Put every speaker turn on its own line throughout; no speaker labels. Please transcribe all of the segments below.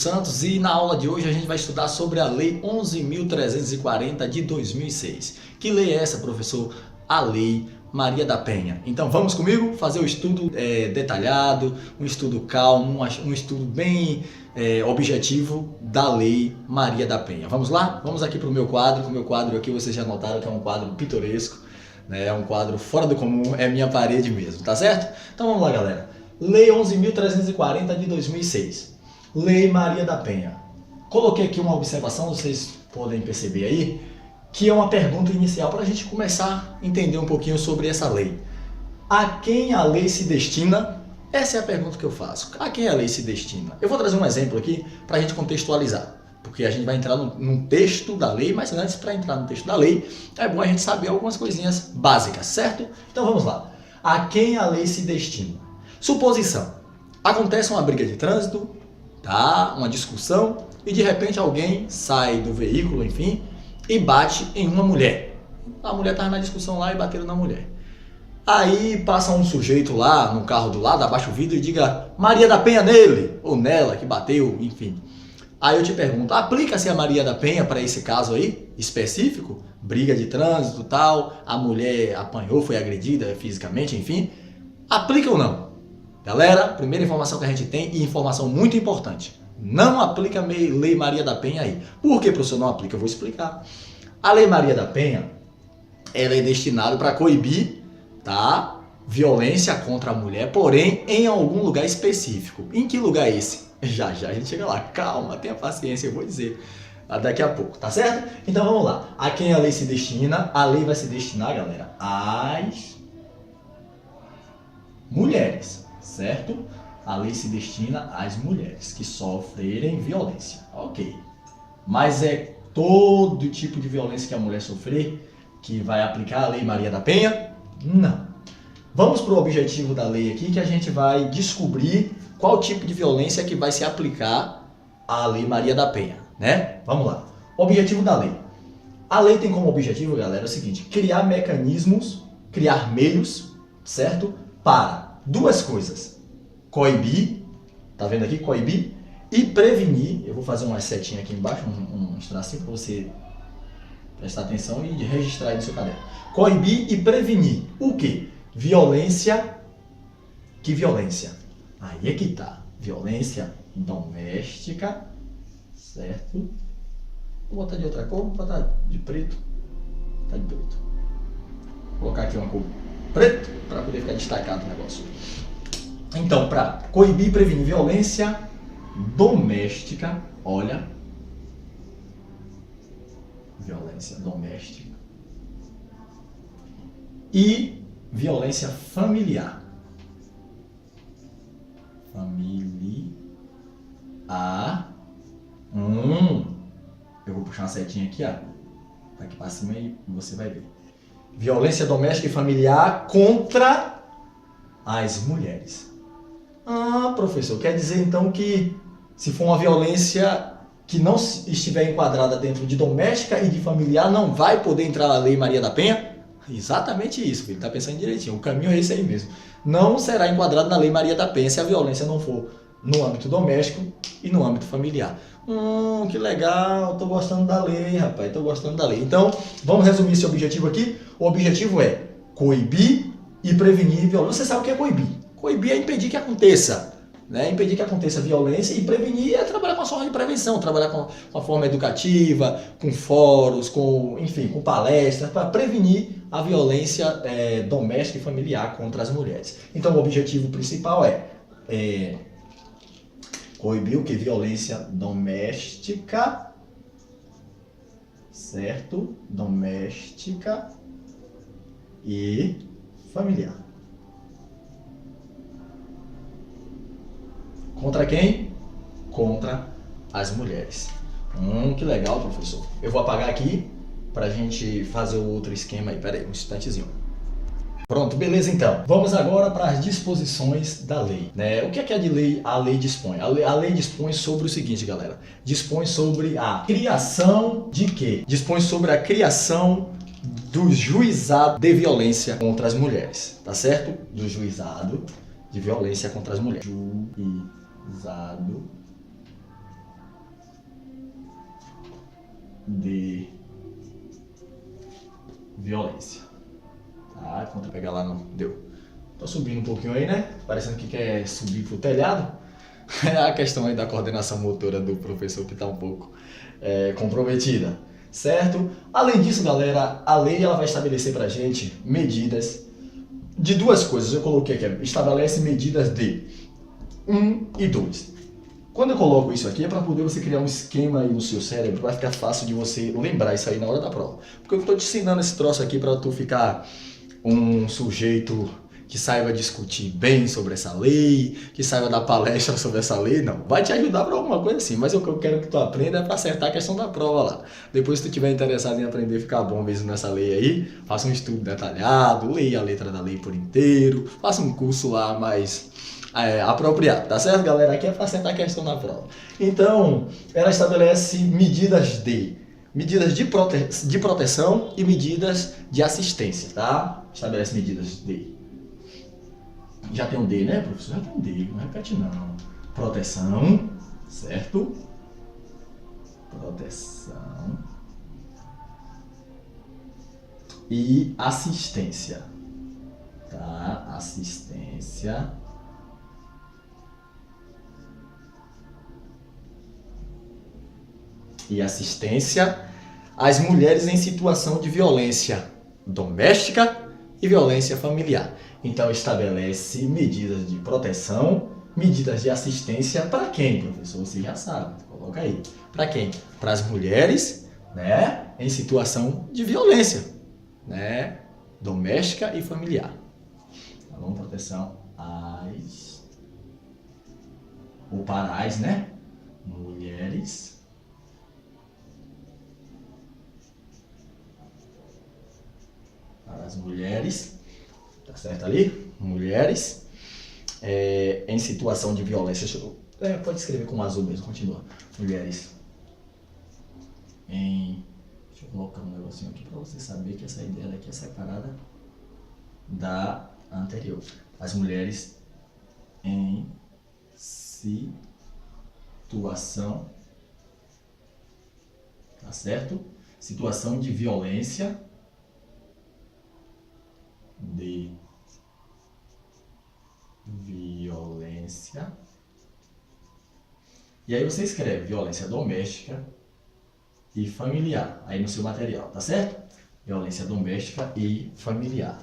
Santos e na aula de hoje a gente vai estudar sobre a Lei 11.340 de 2006. Que lei é essa, professor? A Lei Maria da Penha. Então vamos comigo fazer o estudo detalhado, um estudo calmo, um estudo bem objetivo da Lei Maria da Penha. Vamos lá? Vamos aqui para o meu quadro. O meu quadro aqui vocês já notaram que é um quadro pitoresco, né? É um quadro fora do comum, é minha parede mesmo, tá certo? Então vamos lá, galera. Lei 11.340 de 2006. Lei Maria da Penha. Coloquei aqui uma observação, vocês podem perceber aí, que é uma pergunta inicial para a gente começar a entender um pouquinho sobre essa lei. A quem a lei se destina? Essa é a pergunta que eu faço. A quem a lei se destina? Eu vou trazer um exemplo aqui para a gente contextualizar, porque a gente vai entrar num texto da lei, mas antes, para entrar no texto da lei, é bom a gente saber algumas coisinhas básicas, certo? Então vamos lá. A quem a lei se destina? Suposição. Acontece uma briga de trânsito, tá? Uma discussão, e de repente alguém sai do veículo, enfim, e bate em uma mulher. A mulher estava na discussão lá e bateram na mulher. Aí passa um sujeito lá no carro do lado, abaixa o vidro e diga Maria da Penha nele, ou nela que bateu, enfim. Aí eu te pergunto, aplica-se a Maria da Penha para esse caso aí, específico? Briga de trânsito, tal, a mulher apanhou, foi agredida fisicamente, enfim. Aplica ou não? Galera, primeira informação que a gente tem, e informação muito importante, não aplica a Lei Maria da Penha aí. Por que, professor, não aplica? Eu vou explicar. A Lei Maria da Penha, ela é destinada para coibir, tá, violência contra a mulher, porém em algum lugar específico. Em que lugar é esse? Já a gente chega lá. Calma, tenha paciência, eu vou dizer daqui a pouco, tá certo? Então vamos lá. A quem a lei se destina? A lei vai se destinar, galera, às mulheres, certo? A lei se destina às mulheres que sofrerem violência, ok. Mas é todo tipo de violência que a mulher sofrer que vai aplicar a Lei Maria da Penha? Não. Vamos para o objetivo da lei aqui, que a gente vai descobrir qual tipo de violência que vai se aplicar à Lei Maria da Penha, né? Vamos lá. Objetivo da lei. A lei tem como objetivo, galera, o seguinte: criar mecanismos, criar meios, certo? Para duas coisas: coibir, tá vendo aqui? Coibir e prevenir. Eu vou fazer uma setinha aqui embaixo, um tracinho para você prestar atenção e registrar aí no seu caderno. Coibir e prevenir o quê? Violência. Que violência? Aí é que tá. Violência doméstica, certo? Vou botar de outra cor, vou botar de preto. Tá de preto. Vou colocar aqui uma cor preto para poder ficar destacado o negócio. Então, para coibir e prevenir violência doméstica, olha, violência doméstica e violência familiar. Eu vou puxar uma setinha aqui, ó, aqui para cima e você vai ver. Violência doméstica e familiar contra as mulheres. Ah, professor, quer dizer então que se for uma violência que não estiver enquadrada dentro de doméstica e de familiar, não vai poder entrar a Lei Maria da Penha? Exatamente isso, filho, tá pensando direitinho, o caminho é esse aí mesmo. Não será enquadrado na Lei Maria da Penha se a violência não for no âmbito doméstico e no âmbito familiar. Que legal, tô gostando da lei, rapaz, tô gostando da lei. Então, vamos resumir esse objetivo aqui. O objetivo é coibir e prevenir violência. Você sabe o que é coibir? Coibir é impedir que aconteça, né? Impedir que aconteça violência, e prevenir é trabalhar com a forma de prevenção, trabalhar com uma forma educativa, com fóruns, enfim, com palestras, para prevenir a violência doméstica e familiar contra as mulheres. Então, o objetivo principal é coibir o que? Violência doméstica, certo? Doméstica e familiar. Contra quem? Contra as mulheres. Que legal, professor. Eu vou apagar aqui para a gente fazer o outro esquema aí. Pera aí, um instantezinho. Pronto, beleza então. Vamos agora para as disposições da lei, né? O que é de lei? A lei dispõe. A lei dispõe sobre o seguinte, galera. Dispõe sobre a criação de quê? Dispõe sobre a criação do juizado de violência contra as mulheres, tá certo? Do juizado de violência contra as mulheres. Juizado de violência. Tá, quando eu pegar lá não deu. Tô subindo um pouquinho aí, né? Parecendo que quer subir pro telhado. É a questão aí da coordenação motora do professor que tá um pouco comprometida, certo? Além disso, galera, a lei ela vai estabelecer pra gente medidas de duas coisas. Eu coloquei aqui, estabelece medidas de 1 e 2. Quando eu coloco isso aqui é para poder você criar um esquema aí no seu cérebro, vai ficar fácil de você lembrar isso aí na hora da prova. Porque eu estou te ensinando esse troço aqui para tu ficar um sujeito que saiba discutir bem sobre essa lei, que saiba dar palestra sobre essa lei, não. Vai te ajudar para alguma coisa assim, mas o que eu quero que tu aprenda é para acertar a questão da prova lá. Depois, se tu estiver interessado em aprender a ficar bom mesmo nessa lei aí, faça um estudo detalhado, leia a letra da lei por inteiro, faça um curso lá mais apropriado, tá certo, galera? Aqui é para acertar a questão na prova. Então, ela estabelece medidas de proteção e medidas de assistência, tá? Estabelece medidas de... Já tem um D, né, professor? Já tem um D, não repete não. Proteção, certo? Proteção e assistência, tá? Assistência e assistência às mulheres em situação de violência doméstica e violência familiar. Então, estabelece medidas de proteção, medidas de assistência para quem, professor? Você já sabe, coloca aí. Para quem? Para as mulheres, né, em situação de violência, né, doméstica e familiar. Tá bom? Proteção às... ou para as, né, mulheres tá certo ali? Mulheres em situação de violência. Pode escrever com azul mesmo, continua. Mulheres em... Deixa eu colocar um negocinho aqui para você saber que essa ideia daqui é separada da anterior. As mulheres em situação, tá certo? Situação de violência e aí você escreve violência doméstica e familiar aí no seu material, tá certo? Violência doméstica e familiar,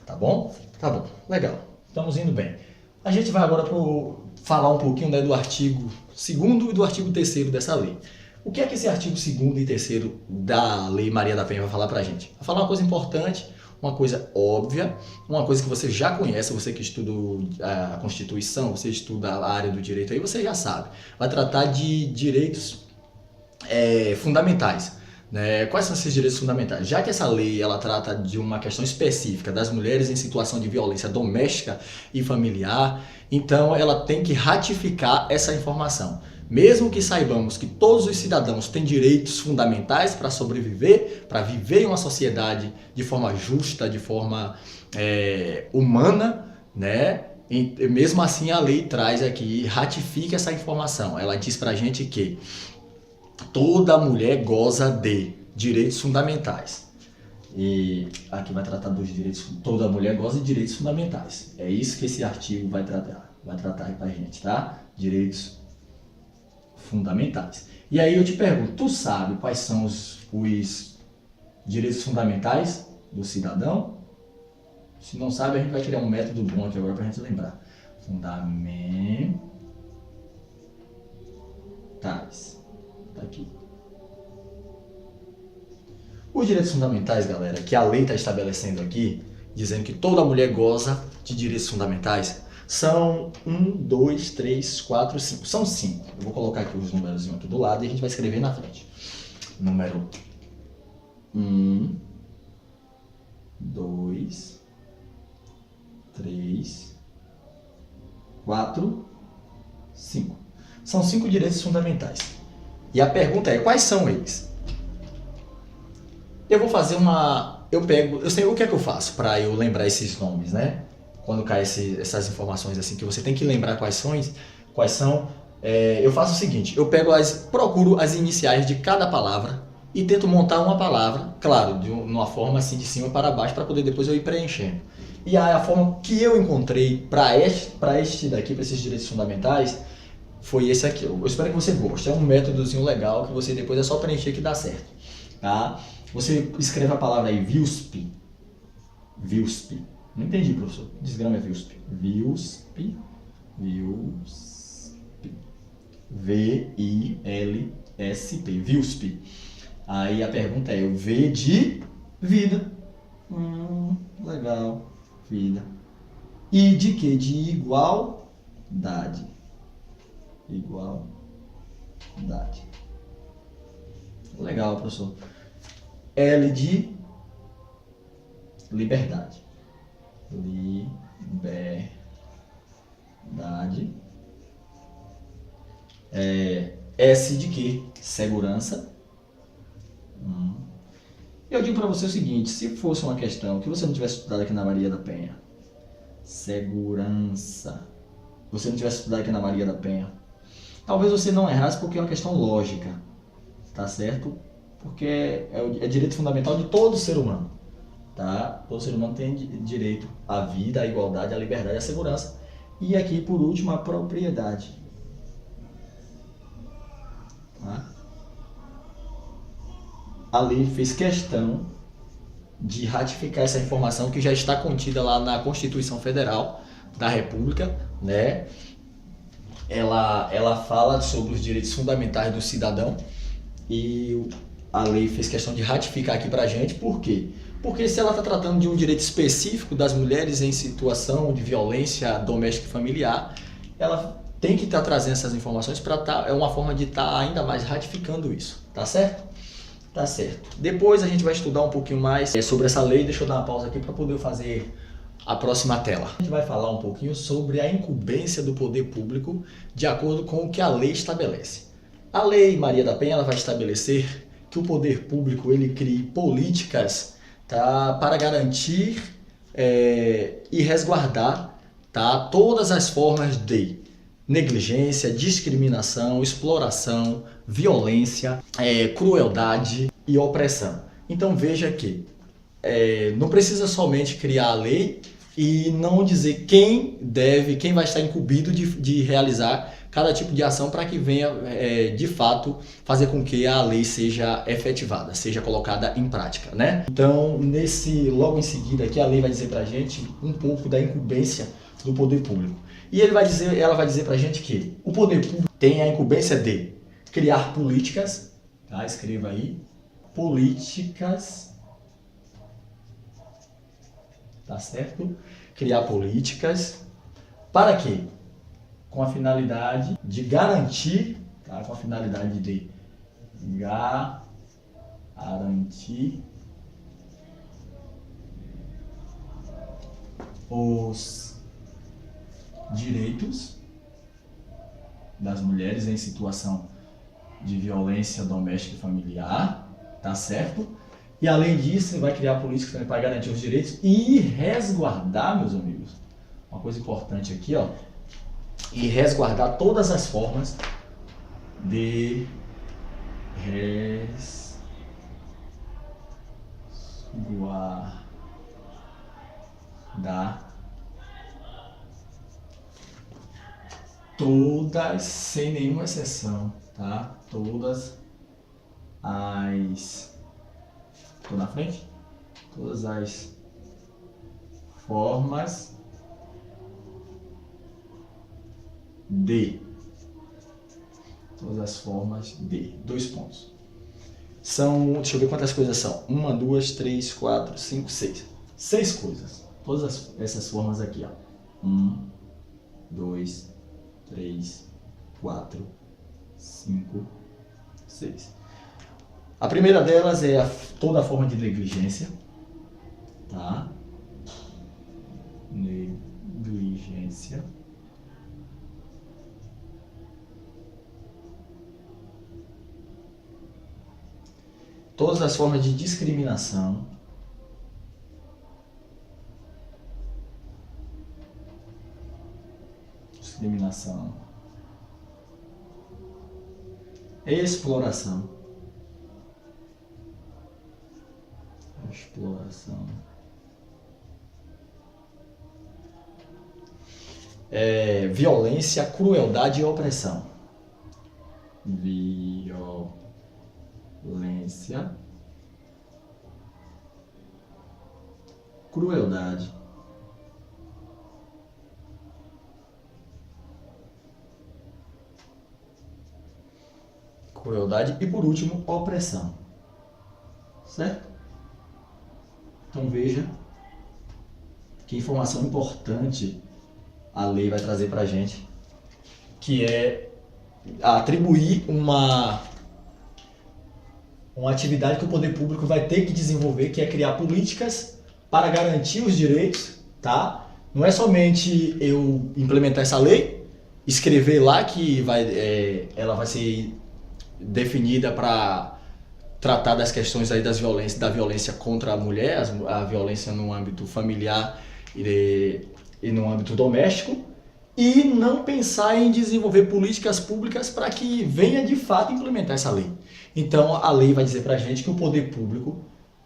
tá bom? Tá bom, legal, estamos indo bem. A gente vai agora falar um pouquinho, né, do artigo 2º e do artigo 3º dessa lei. O que é que esse artigo 2º e 3º da Lei Maria da Penha vai falar pra gente? Vai falar uma coisa importante, uma coisa óbvia, uma coisa que você já conhece, você que estuda a Constituição, você estuda a área do direito aí, você já sabe. Vai tratar de direitos fundamentais, né? Quais são esses direitos fundamentais? Já que essa lei ela trata de uma questão específica das mulheres em situação de violência doméstica e familiar, então ela tem que ratificar essa informação. Mesmo que saibamos que todos os cidadãos têm direitos fundamentais para sobreviver, para viver em uma sociedade de forma justa, de forma humana, né? E mesmo assim a lei traz aqui, ratifica essa informação. Ela diz para a gente que toda mulher goza de direitos fundamentais. E aqui vai tratar dos direitos, toda mulher goza de direitos fundamentais. É isso que esse artigo vai tratar aí para a gente, tá? Direitos fundamentais. E aí eu te pergunto, tu sabe quais são os direitos fundamentais do cidadão? Se não sabe, a gente vai criar um método bom aqui agora para a gente lembrar. Fundamentais. Tá aqui. Os direitos fundamentais, galera, que a lei está estabelecendo aqui, dizendo que toda mulher goza de direitos fundamentais, são 1, 2, 3, 4, 5. São 5. Eu vou colocar aqui os números aqui do lado e a gente vai escrever na frente. Número 1, 2, 3, 4, 5. São 5 direitos fundamentais. E a pergunta é, quais são eles? Eu vou fazer eu sei o que é que eu faço para eu lembrar esses nomes, né? Quando cai essas informações assim, que você tem que lembrar quais são, eu faço o seguinte, procuro as iniciais de cada palavra, e tento montar uma palavra, claro, de uma forma assim de cima para baixo, para poder depois eu ir preenchendo. E aí a forma que eu encontrei para este daqui, para esses direitos fundamentais, foi esse aqui. Eu espero que você goste. É um métodozinho legal que você depois é só preencher que dá certo. Tá? Você escreve a palavra aí, VIUSP. VIUSP. Não entendi, professor. Desgrama é VIUSP. VIUSP. VIUSP. V-I-L-S-P. VIUSP. Aí a pergunta é, o V de vida. Legal. Vida. E de quê? De igualdade. Igualdade. Legal, professor. L de liberdade. Liberdade. S de quê? Segurança. Eu digo para você o seguinte, se fosse uma questão que você não tivesse estudado aqui na Maria da Penha, segurança, você não tivesse estudado aqui na Maria da Penha, talvez você não errasse porque é uma questão lógica, tá certo? Porque é direito fundamental de todo ser humano, tá? Todo ser humano tem direito à vida, à igualdade, à liberdade, à segurança. E aqui, por último, a propriedade. Tá? A lei fez questão de ratificar essa informação que já está contida lá na Constituição Federal da República, né? Ela fala sobre os direitos fundamentais do cidadão e a lei fez questão de ratificar aqui pra gente. Por quê? Porque se ela está tratando de um direito específico das mulheres em situação de violência doméstica e familiar, ela tem que estar trazendo essas informações é uma forma de estar ainda mais ratificando isso, tá certo? Tá certo. Depois a gente vai estudar um pouquinho mais sobre essa lei. Deixa eu dar uma pausa aqui para poder fazer a próxima tela. A gente vai falar um pouquinho sobre a incumbência do poder público de acordo com o que a lei estabelece. A Lei Maria da Penha ela vai estabelecer que o poder público ele crie políticas, tá, para garantir e resguardar, tá, todas as formas de negligência, discriminação, exploração, violência, crueldade e opressão. Então veja que não precisa somente criar a lei e não dizer quem vai estar incumbido de realizar cada tipo de ação para que venha de fato fazer com que a lei seja efetivada, seja colocada em prática, né? Então logo em seguida aqui a lei vai dizer para a gente um pouco da incumbência do poder público. E ela vai dizer para a gente que o poder público tem a incumbência de criar políticas, tá? Escreva aí, políticas, tá certo? Criar políticas, para quê? Com a finalidade de garantir, tá? Com a finalidade de garantir os direitos das mulheres em situação de violência doméstica e familiar, tá certo? E além disso, vai criar políticas também para garantir os direitos e resguardar, meus amigos, uma coisa importante aqui, ó, e resguardar todas as formas de resguardar todas, sem nenhuma exceção, tá? Todas as... Tô na frente? Todas as formas de... Todas as formas de... Dois pontos. São... Deixa eu ver quantas coisas são. 1, 2, 3, 4, 5, 6. 6 coisas. Todas essas formas aqui, ó. 1, 2, 3, 4, 5, 6. A primeira delas é toda forma de negligência, tá? Negligência. Todas as formas de discriminação. Exploração. exploração, violência, crueldade e opressão. Violência, crueldade, e por último, opressão. Certo? Então veja que informação importante a lei vai trazer para a gente, que é atribuir uma atividade que o poder público vai ter que desenvolver, que é criar políticas para garantir os direitos, tá? Não é somente eu implementar essa lei, escrever lá que ela vai ser definida para tratar das questões aí da violência contra a mulher, a violência no âmbito familiar e no âmbito doméstico, e não pensar em desenvolver políticas públicas para que venha de fato implementar essa lei. Então a lei vai dizer para a gente que o poder público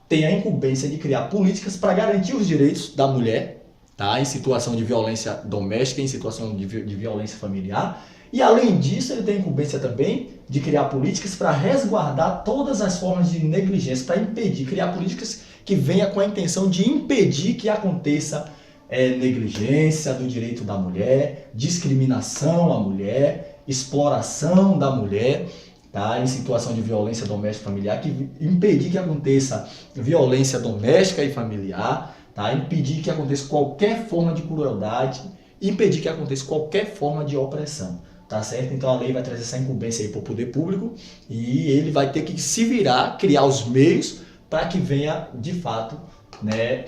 tem a incumbência de criar políticas para garantir os direitos da mulher, tá? Em situação de violência doméstica, em situação de violência familiar. E além disso, ele tem a incumbência também de criar políticas para resguardar todas as formas de negligência, para impedir, criar políticas que venham com a intenção de impedir que aconteça negligência do direito da mulher, discriminação à mulher, exploração da mulher, tá? Em situação de violência doméstica e familiar, que impedir que aconteça violência doméstica e familiar, tá? Impedir que aconteça qualquer forma de crueldade, impedir que aconteça qualquer forma de opressão. Tá certo? Então a lei vai trazer essa incumbência aí para o poder público e ele vai ter que se virar, criar os meios para que venha de fato, né,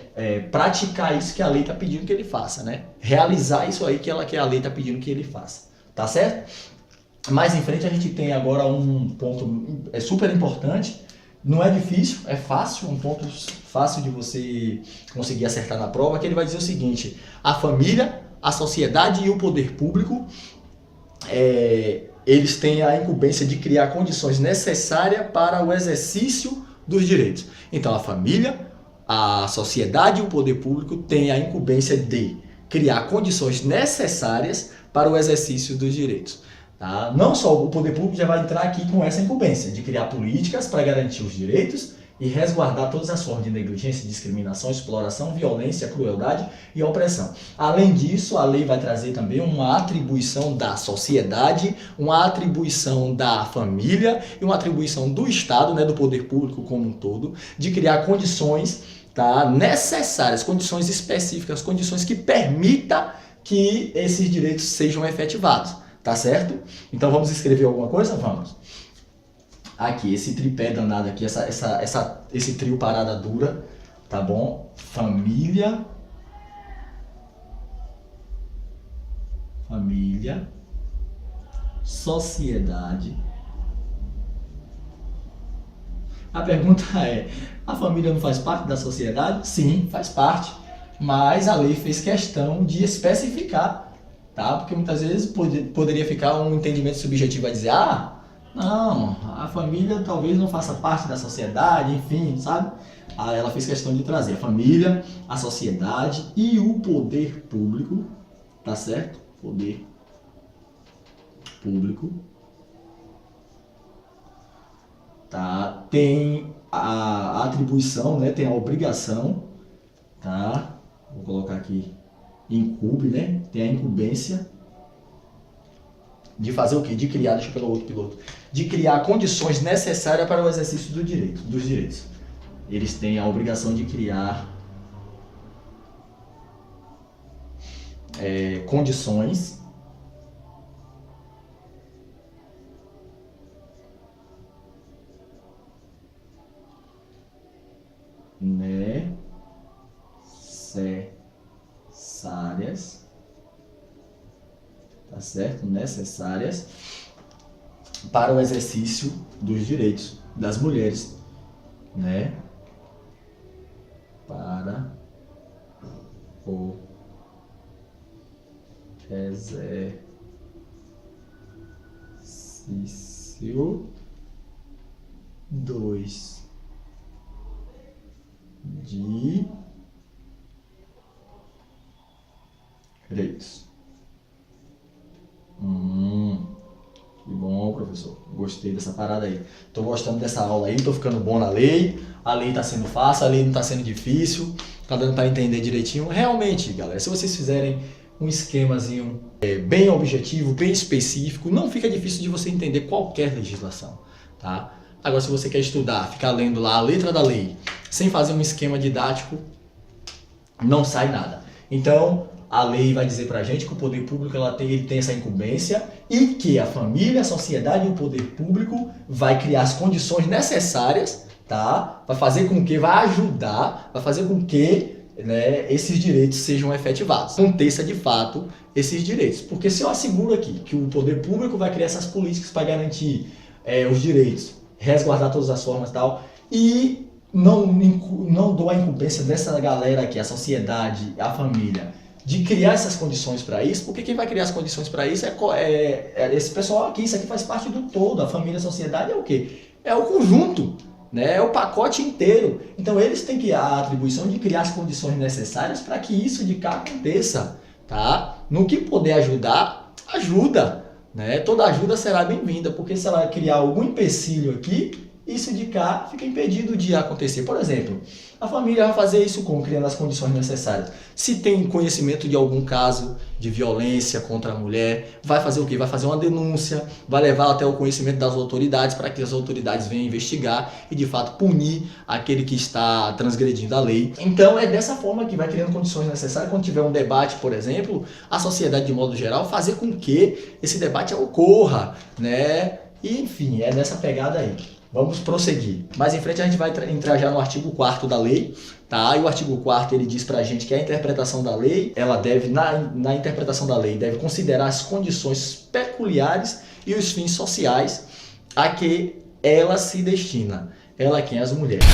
praticar isso que a lei está pedindo que ele faça, né? Realizar isso aí que a lei está pedindo que ele faça. Tá certo? Mais em frente a gente tem agora um ponto super importante. Não é difícil, é fácil, um ponto fácil de você conseguir acertar na prova, que ele vai dizer o seguinte: a família, a sociedade e o poder público eles têm a incumbência de criar condições necessárias para o exercício dos direitos. Então a família, a sociedade e o poder público têm a incumbência de criar condições necessárias para o exercício dos direitos. Tá? Não só o poder público já vai entrar aqui com essa incumbência de criar políticas para garantir os direitos e resguardar todas as formas de negligência, discriminação, exploração, violência, crueldade e opressão. Além disso, a lei vai trazer também uma atribuição da sociedade, uma atribuição da família e uma atribuição do Estado, né, do poder público como um todo, de criar condições, tá, necessárias, condições específicas, condições que permitam que esses direitos sejam efetivados. Tá certo? Então vamos escrever alguma coisa? Vamos. Aqui, esse tripé danado aqui, esse trio parada dura, tá bom? Família, sociedade. A pergunta é, a família não faz parte da sociedade? Sim, faz parte, mas a lei fez questão de especificar, tá? Porque muitas vezes poderia ficar um entendimento subjetivo a dizer, não, a família talvez não faça parte da sociedade, enfim, sabe? Ela fez questão de trazer a família, a sociedade e o poder público, tá certo? Poder público, tá? Tem a atribuição, né? Tem a obrigação, tá? Vou colocar aqui, incumbe, né? Tem a incumbência de fazer o quê? De criar, deixa eu pegar o outro piloto, de criar condições necessárias para o exercício dos direitos. Eles têm a obrigação de criar condições necessárias, tá certo? Necessárias para o exercício dos direitos das mulheres, né? Para o exercício dos direitos. Que bom, professor. Gostei dessa parada aí. Tô gostando dessa aula aí, tô ficando bom na lei. A lei tá sendo fácil, a lei não tá sendo difícil. Tá dando para entender direitinho. Realmente, galera, se vocês fizerem um esquemazinho bem objetivo, bem específico, não fica difícil de você entender qualquer legislação, tá? Agora, se você quer estudar, ficar lendo lá a letra da lei, sem fazer um esquema didático, não sai nada. Então, a lei vai dizer pra gente que o poder público ele tem essa incumbência e que a família, a sociedade e o poder público vai criar as condições necessárias, tá? Vai fazer com que, vai ajudar, vai fazer com que, né, esses direitos sejam efetivados. Aconteça de fato esses direitos. Porque se eu asseguro aqui que o poder público vai criar essas políticas para garantir os direitos, resguardar todas as formas e tal, e não dou a incumbência dessa galera aqui, a sociedade, a família, de criar essas condições para isso, porque quem vai criar as condições para isso é esse pessoal aqui. Isso aqui faz parte do todo. A família, a sociedade é o quê? É o conjunto, né? É o pacote inteiro. Então eles têm que a atribuição de criar as condições necessárias para que isso de cá aconteça, tá? No que puder ajudar, ajuda, né? Toda ajuda será bem-vinda, porque se ela criar algum empecilho aqui, isso de cá fica impedido de acontecer. Por exemplo, a família vai fazer isso como? Criando as condições necessárias. Se tem conhecimento de algum caso de violência contra a mulher, vai fazer o quê? Vai fazer uma denúncia, vai levar até o conhecimento das autoridades para que as autoridades venham investigar e de fato punir aquele que está transgredindo a lei. Então é dessa forma que vai criando condições necessárias. Quando tiver um debate, por exemplo, a sociedade de modo geral fazer com que esse debate ocorra, né? E enfim, é nessa pegada aí. Vamos prosseguir. Mais em frente a gente vai entrar já no artigo 4º da lei, tá? E o artigo 4º ele diz pra gente que a interpretação da lei, ela deve, na interpretação da lei, deve considerar as condições peculiares e os fins sociais a que ela se destina. Ela quem? As mulheres.